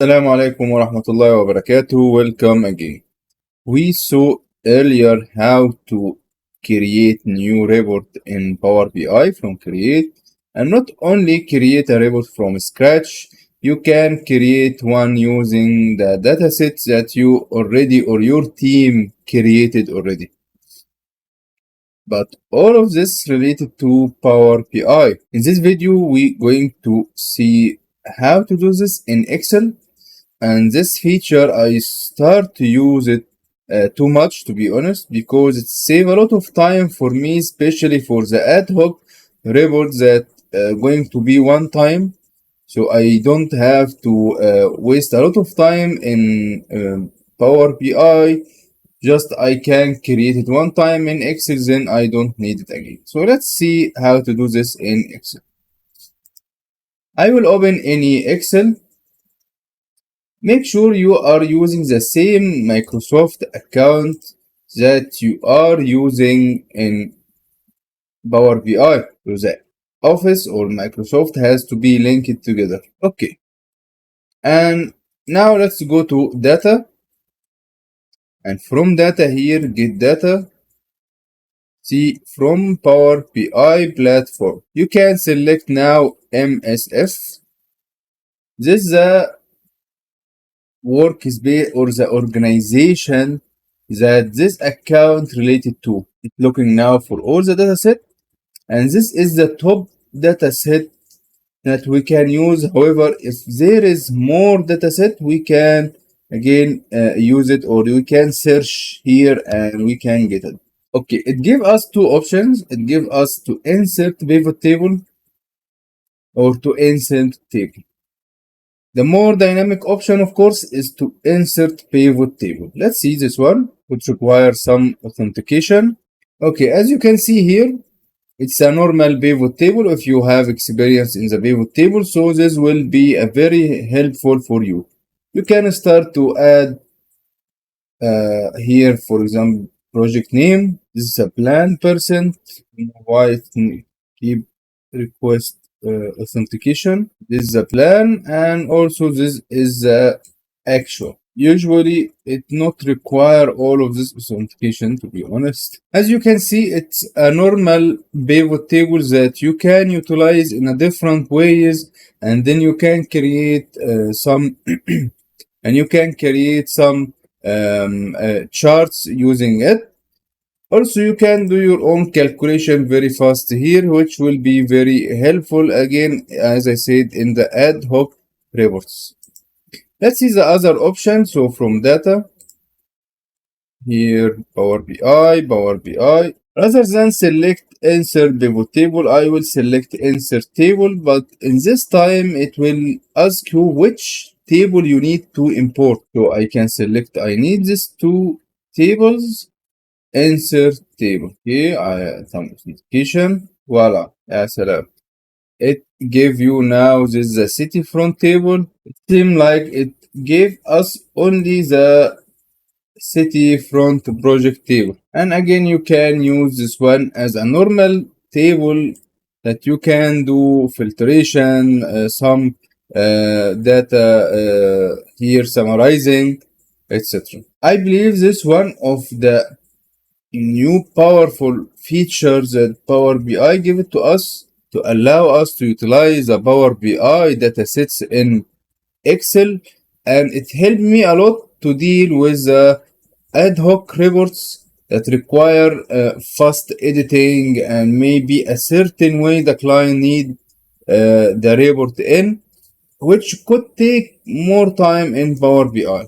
Assalamu alaikum wa rahmatullahi wa barakatuh. Welcome again. We saw earlier how to create new report in Power BI from create, and not only create a report from scratch, you can create one using the datasets that you already or your team created already. But all of this related to Power BI. In this video, we're going to see how to do this in Excel. And this feature, I start to use it too much, to be honest, because it saves a lot of time for me, especially for the ad hoc reports that going to be one time. So I don't have to waste a lot of time in Power BI. Just I can create it one time in Excel, then I don't need it again. So let's see how to do this in Excel. I will open any Excel. Make sure you are using the same Microsoft account that you are using in Power BI. So the Office or Microsoft has to be linked together. Okay. And now let's go to data. And from data here, get data. See from Power BI platform. You can select now MSF. This is the workspace or the organization that this account related to. It's looking now for all the dataset, and this is the top dataset that we can use. However, if there is more dataset, we can again use it, or we can search here and we can get it. Okay, it gives us two options. It gives us to insert pivot table or to insert table. The more dynamic option, of course, is to insert pivot table. Let's see this one, which requires some authentication. Okay, as you can see here, it's a normal pivot table if you have experience in the pivot table, so this will be a very helpful for you. You can start to add here, for example, project name. This is a plan percent. Invite keep request authentication. This is a plan, and also this is the actual. Usually it not require all of this authentication, to be honest. As you can see, it's a normal pivot table that you can utilize in a different ways, and then you can create some and you can create some charts using it. Also, you can do your own calculation very fast here, which will be very helpful again, as I said, in the ad hoc reports. Let's see the other option. So from data, here Power BI. Rather than select insert pivot table, I will select insert table, but in this time it will ask you which table you need to import. So I can select I need these two tables. Insert table. Okay, I add some authentication. Voila. Salam. It gave you now this is the city front table. It seemed like it gave us only the city front project table. And again, you can use this one as a normal table that you can do filtration, some data here summarizing, etc. I believe this one of the new powerful features that Power BI give it to us to allow us to utilize the Power BI datasets in Excel, and it helped me a lot to deal with the ad hoc reports that require fast editing and maybe a certain way the client need the report in, which could take more time in Power BI.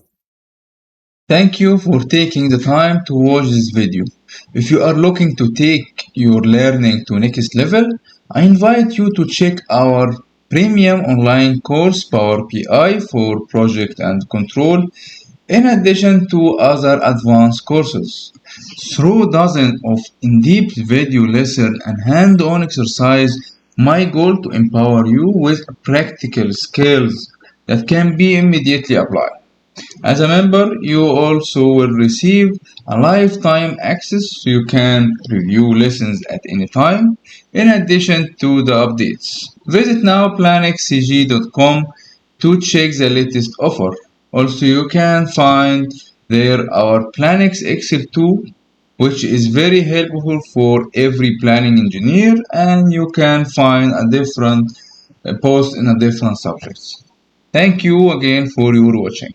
Thank you for taking the time to watch this video. If you are looking to take your learning to next level, I invite you to check our premium online course Power BI for project and control, in addition to other advanced courses. Through dozens of in-depth video lessons and hand-on exercise, my goal to empower you with practical skills that can be immediately applied. As a member, you also will receive a lifetime access so you can review lessons at any time, in addition to the updates. Visit now planxcg.com to check the latest offer. Also, you can find there our Planix Excel tool, which is very helpful for every planning engineer, and you can find a different post in a different subjects. Thank you again for your watching.